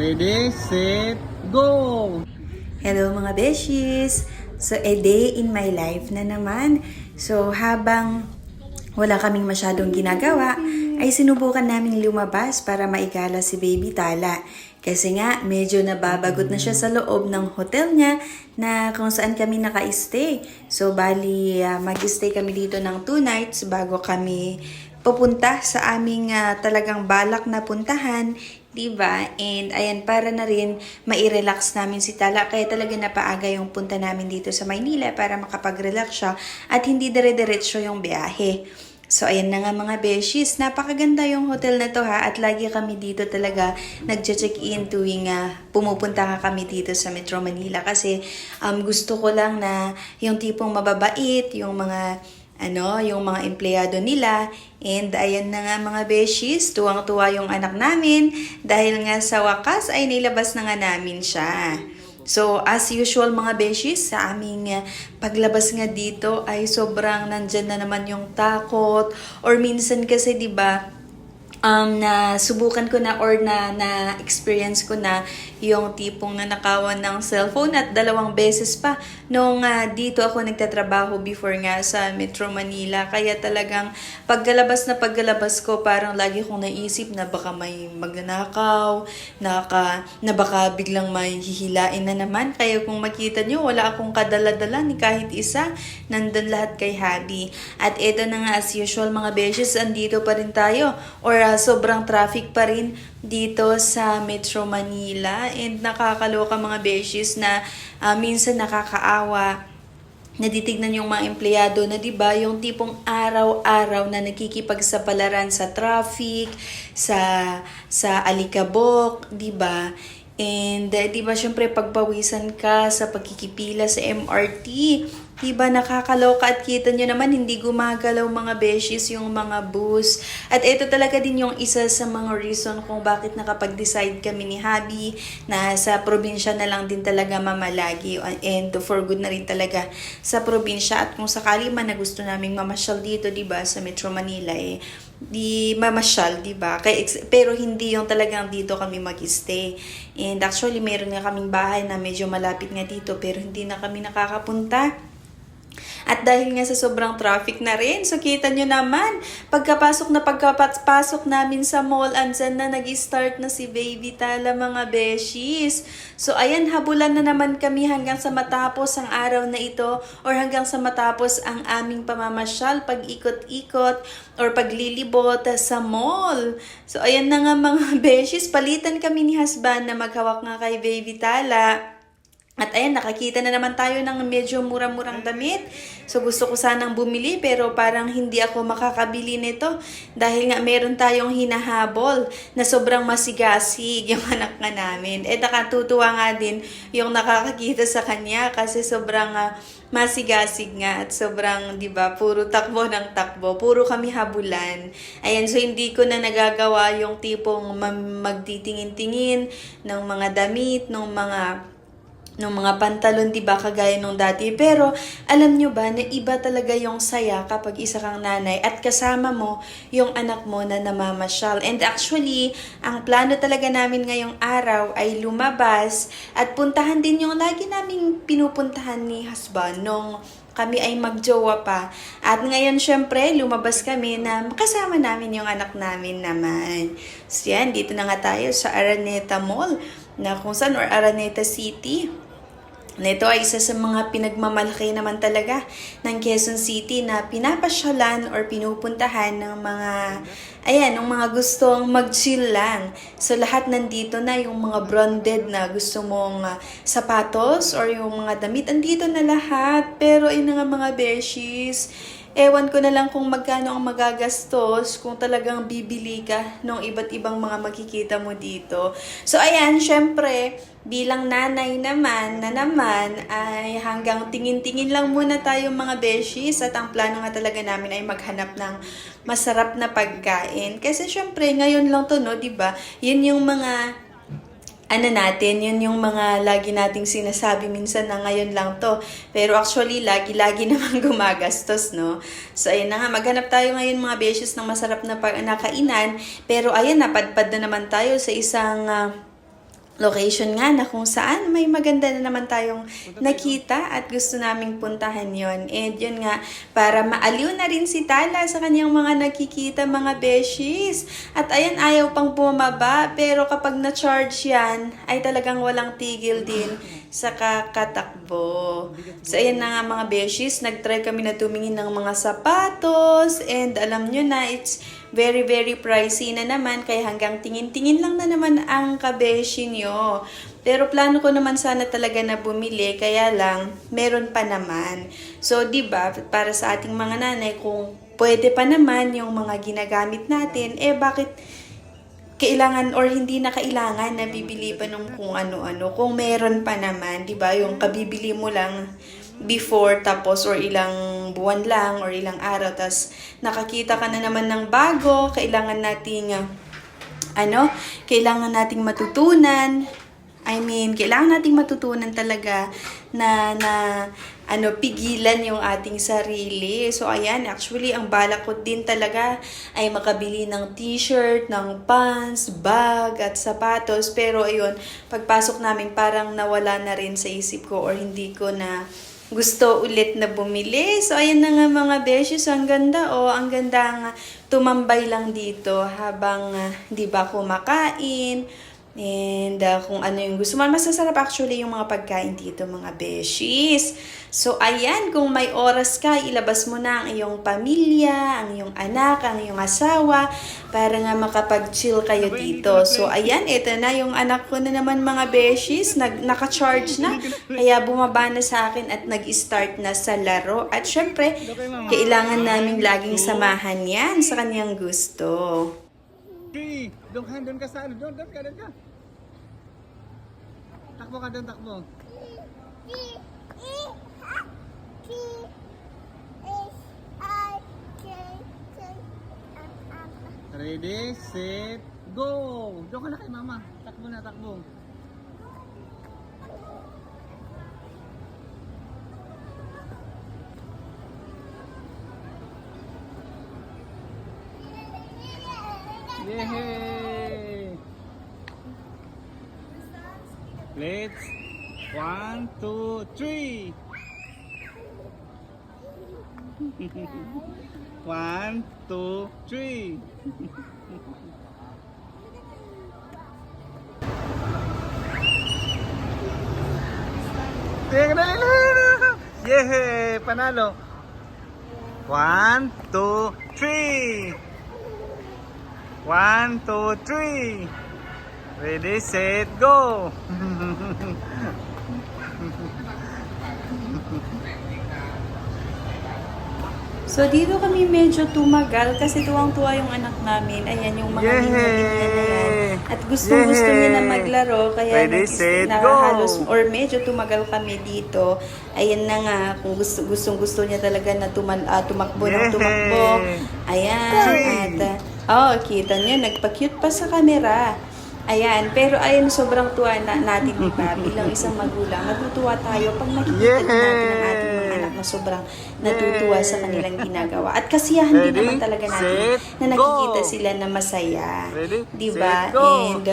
Ready, set, go! Hello mga beshies! So, a day in my life na naman. So, habang wala kaming masyadong ginagawa, ay sinubukan namin lumabas para maigala si Baby Tala. Kasi nga, medyo nababagot na siya sa loob ng hotel niya na kung saan kami naka-stay. So, bali, mag-stay kami dito ng 2 nights bago kami pupunta sa aming talagang balak na puntahan, diba? And ayan, para na rin mai-relax namin si Tala. Kaya talaga napaaga yung punta namin dito sa Maynila para makapag-relax siya at hindi dire-diretso yung biyahe. So, ayan na nga mga beshies. Napakaganda yung hotel na to ha. At lagi kami dito talaga nag-check-in tuwing pumupunta nga kami dito sa Metro Manila. Kasi gusto ko lang na yung tipong mababait, yung mga yung mga empleyado nila. And ayan na nga mga beshies, tuwang-tuwa yung anak namin dahil nga sa wakas ay nilabas na nga namin siya. So as usual mga beshies, sa aming paglabas nga dito ay sobrang nandyan na naman yung takot or minsan kasi 'di ba na subukan ko na or na experience ko na yung tipong nanakawan ng cellphone at 2 beses pa nung dito ako nagtatrabaho before nga sa Metro Manila. Kaya talagang paggalabas ko parang lagi kong naisip na baka may magnanakaw, na baka biglang may hihilain na naman. Kaya kung makita nyo, wala akong kadala-dala ni kahit isa. Nandun lahat kay Habi. At ito na nga as usual mga beshes, andito pa rin tayo or sobrang traffic pa rin dito sa Metro Manila and nakakaloka mga beshies na minsan nakakaawa. Natitignan yung mga empleyado na 'di ba yung tipong araw-araw na nakikipagsapalaran sa traffic, sa alikabok, 'di ba? And 'di ba syempre pagpawisan ka sa pagkikipila sa MRT, 'di ba nakakaloka at kita nyo naman hindi gumagalaw mga beshies yung mga bus. At ito talaga din yung isa sa mga reason kung bakit nakapag-decide kami ni Habi na sa probinsya na lang din talaga mamalagi and for good na rin talaga sa probinsya. At kung sakali man na gusto naming mamasyal dito 'di ba sa Metro Manila di mamasyal, di ba? Pero hindi yung talagang dito kami mag-stay. And actually, meron nga kaming bahay na medyo malapit nga dito pero hindi na kami nakakapunta. At dahil nga sa sobrang traffic na rin, so kita nyo naman, pagkapasok namin sa mall, andyan na nag-start na si Baby Tala mga beshies. So ayan, habulan na naman kami hanggang sa matapos ang araw na ito or hanggang sa matapos ang aming pamamasyal, pag-ikot-ikot or paglilibot sa mall. So ayan na nga mga beshies, palitan kami ni husband na maghawak nga kay Baby Tala. At ayan, nakakita na naman tayo ng medyo murang-murang damit. So gusto ko sanang bumili pero parang hindi ako makakabili nito. Dahil nga meron tayong hinahabol na sobrang masigasig yung anak nga namin. Nakatutuwa nga din yung nakakakita sa kanya kasi sobrang masigasig nga at sobrang, di ba, puro takbo ng takbo. Puro kami habulan. Ayan, so hindi ko na nagagawa yung tipong magtitingin-tingin ng mga damit, ng mga pantalon, diba, kagaya nung dati. Pero, alam nyo ba na iba talaga yung saya kapag isa kang nanay at kasama mo yung anak mo na namamasyal. And actually, ang plano talaga namin ngayong araw ay lumabas at puntahan din yung lagi naming pinupuntahan ni husband nung kami ay magjowa pa. At ngayon, syempre, lumabas kami na makasama namin yung anak namin naman. So yan, dito na nga tayo sa Araneta Mall na kung saan or Araneta City. Ito ay isa sa mga pinagmamalaki naman talaga ng Quezon City na pinapasyalan or pinupuntahan ng ng mga gustong mag-chill lang. So lahat nandito na, yung mga branded na gusto mong sapatos or yung mga damit, andito na lahat. Pero yun nga mga beshies, ewan ko na lang kung magkano ang magagastos kung talagang bibili ka ng iba't ibang mga makikita mo dito. So ayan, syempre, bilang nanay naman ay hanggang tingin-tingin lang muna tayo mga beshies at ang plano nga talaga namin ay maghanap ng masarap na pagkain. Kasi syempre, ngayon lang to, no, diba? Yun yung mga yun yung mga lagi nating sinasabi minsan na ngayon lang to. Pero actually, lagi-lagi naman gumagastos, no? So, ayun na nga, maghanap tayo ngayon mga beshes ng masarap na kainan. Pero, ayan, napadpad na naman tayo sa isang location nga na kung saan may maganda na naman tayong nakita at gusto naming puntahan yon. And yun nga, para maaliw na rin si Tala sa kanyang mga nakikita mga beshies. At ayan, ayaw pang bumaba, pero kapag na-charge yan, ay talagang walang tigil din sa kakatakbo. So ayan na nga mga beshies, nag-try kami na tumingin ng mga sapatos, and alam nyo na, it's very pricey na naman, kaya hanggang tingin-tingin lang na naman ang kabeshi nyo. Pero plano ko naman sana talaga na bumili, kaya lang meron pa naman. So 'di ba, para sa ating mga nanay, kung pwede pa naman yung mga ginagamit natin, bakit kailangan or hindi na kailangan na bibili pa nung kung ano-ano kung meron pa naman, 'di ba? Yung kabibili mo lang before, tapos or ilang buwan lang or ilang araw, tas nakakita ka na naman ng bago, kailangan nating kailangan nating matutunan. Kailangan nating matutunan talaga na pigilan yung ating sarili. So, ayan, actually, ang balak ko din talaga ay makabili ng t-shirt, ng pants, bag, at sapatos. Pero, ayun, pagpasok namin parang nawala na rin sa isip ko or hindi ko na gusto ulit na bumili. So, ayan na nga mga beshes. Ang ganda, ang ganda nga tumambay lang dito habang, di ba, kumakain. And kung ano yung gusto mo. Masasarap actually yung mga pagkain dito mga beshies. So ayan, kung may oras ka, ilabas mo na ang iyong pamilya, ang iyong anak, ang iyong asawa, para nga makapag-chill kayo dito. So ayan, ito na yung anak ko na naman mga beshies, naka-charge na. Kaya bumaba na sa akin at nag-start na sa laro. At syempre, kailangan namin laging samahan yan sa kanyang gusto. Doon ka sa doon ka. Takbo ka doon, takbo. Ready, set, go! Doon ka na kay mama. Takbo na, takbo. Yay! Let's 1, 2, 3. 1, 2, 3. Yay! Panalo. 1, 2, 3. 1, 2, 3. Ready, set, go! So, dito kami medyo tumagal kasi tuwang-tuwa yung anak namin. Ayan, yung mga linya-linya na yan. At gustong-gusto niya na maglaro. Kaya halos or medyo tumagal kami dito. Ayan na nga, kung gustong-gusto niya talaga na tumakbo ng tumakbo. Ayan. At, kita niya, nagpa-cute pa sa camera. Ayan, pero ayun, sobrang tuwa natin, diba? Bilang isang magulang, natutuwa tayo pag nakikita natin ang ating mga anak na sobrang natutuwa sa kanilang ginagawa. At kasiyahan din naman talaga natin na nakikita sila na masaya. Diba? And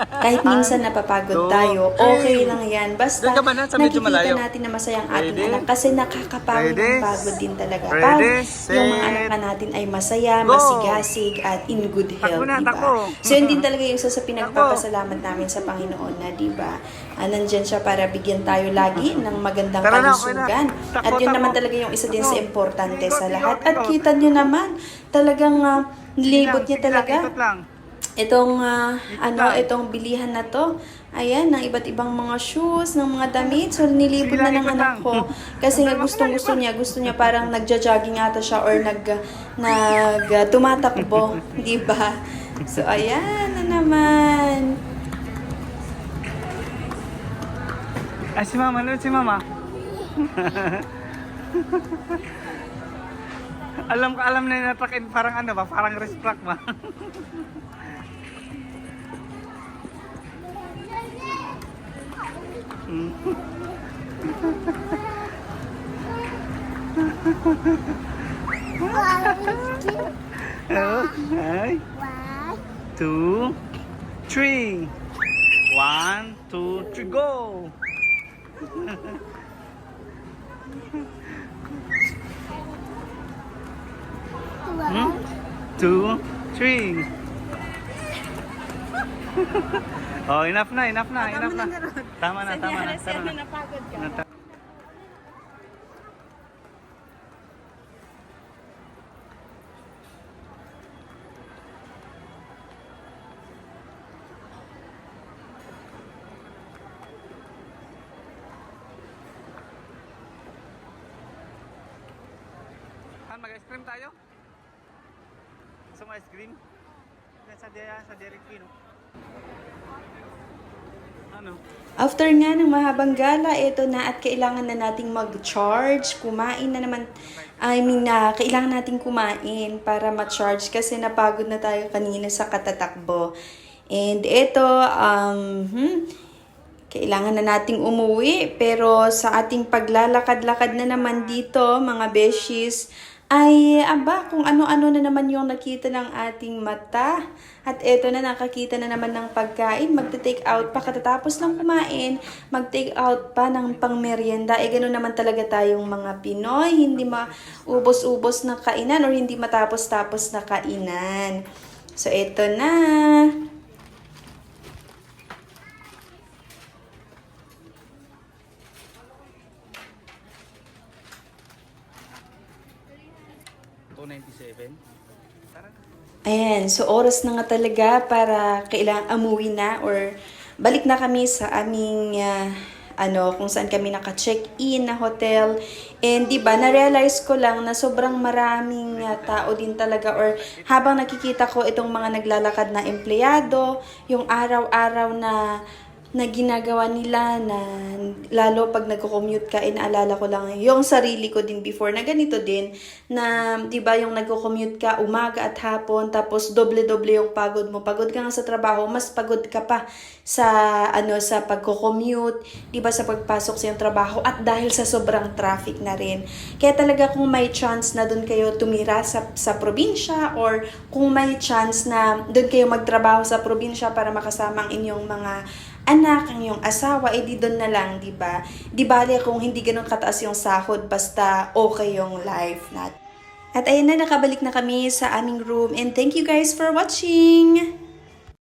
kahit minsan napapagod tayo, okay lang yan. Basta nakikita natin na masaya ang ating anak kasi nakakapagod ng pagod din talaga. Pag yung mga anak natin ay masaya, masigasig, at in good health, diba? So yun din talaga yung sa pinagpapasalamat namin sa Panginoon na, diba, nandyan siya para bigyan tayo lagi ng magandang kalusugan. At yun naman talaga yung isa din sa importante sa lahat. At kita nyo naman, talagang nilibot niya talaga itong bilihan na to. Ayan, ng iba't ibang mga shoes, ng mga damit. So, nilibot na ng anak ko. Kasi nga gusto niya parang nagja-jogging ata siya or tumatakbo, diba? So, ayan na naman. Ay, si mama, si mama. alam na na-track in, parang parang wrist track ba? Okay. 1, 2, 3. 1, 2, 3, go! Hmm? 2, 3. Oh, enough na. Tama na. Tara na. Napagod ka. Mag-ice cream tayo? Gusto mo ice cream? Yan sa Dairy Queen. Ano? After nga ng mahabang gala, ito na at kailangan na nating mag-charge. Kumain na naman. Kailangan nating kumain para ma-charge kasi napagod na tayo kanina sa katatakbo. And ito, kailangan na nating umuwi. Pero sa ating paglalakad-lakad na naman dito, mga beshies, ay kung ano-ano na naman yung nakita ng ating mata. At eto na, nakakita na naman ng pagkain. Magte-take out pa katatapos lang kumain. Mag-take out pa ng pangmeryenda. Gano'n naman talaga tayong mga Pinoy. Hindi maubos-ubos na kainan or hindi matapos-tapos na kainan. So eto na. $2.97. Tara na. Ayan, so oras na nga talaga para kailangang amuwi na or balik na kami sa aming kung saan kami naka-check-in na hotel. And 'di ba, na-realize ko lang na sobrang maraming tao din talaga or habang nakikita ko itong mga naglalakad na empleyado, yung araw-araw na ginagawa nila na lalo pag nagko-commute ka, inaalala ko lang yung sarili ko din before na ganito din na 'di ba yung nagko-commute ka umaga at hapon tapos doble-doble yung pagod mo. Pagod ka nga sa trabaho, mas pagod ka pa sa sa pagko-commute, 'di ba sa pagpasok sa yung trabaho at dahil sa sobrang traffic na rin. Kaya talaga kung may chance na doon kayo tumira sa probinsya or kung may chance na doon kayo magtrabaho sa probinsya para makasama ang inyong mga anak, ang iyong asawa, di doon na lang, di ba? Di bale kung hindi ganun kataas yung sahod, basta okay yung life natin. At ayun na, nakabalik na kami sa aming room and thank you guys for watching!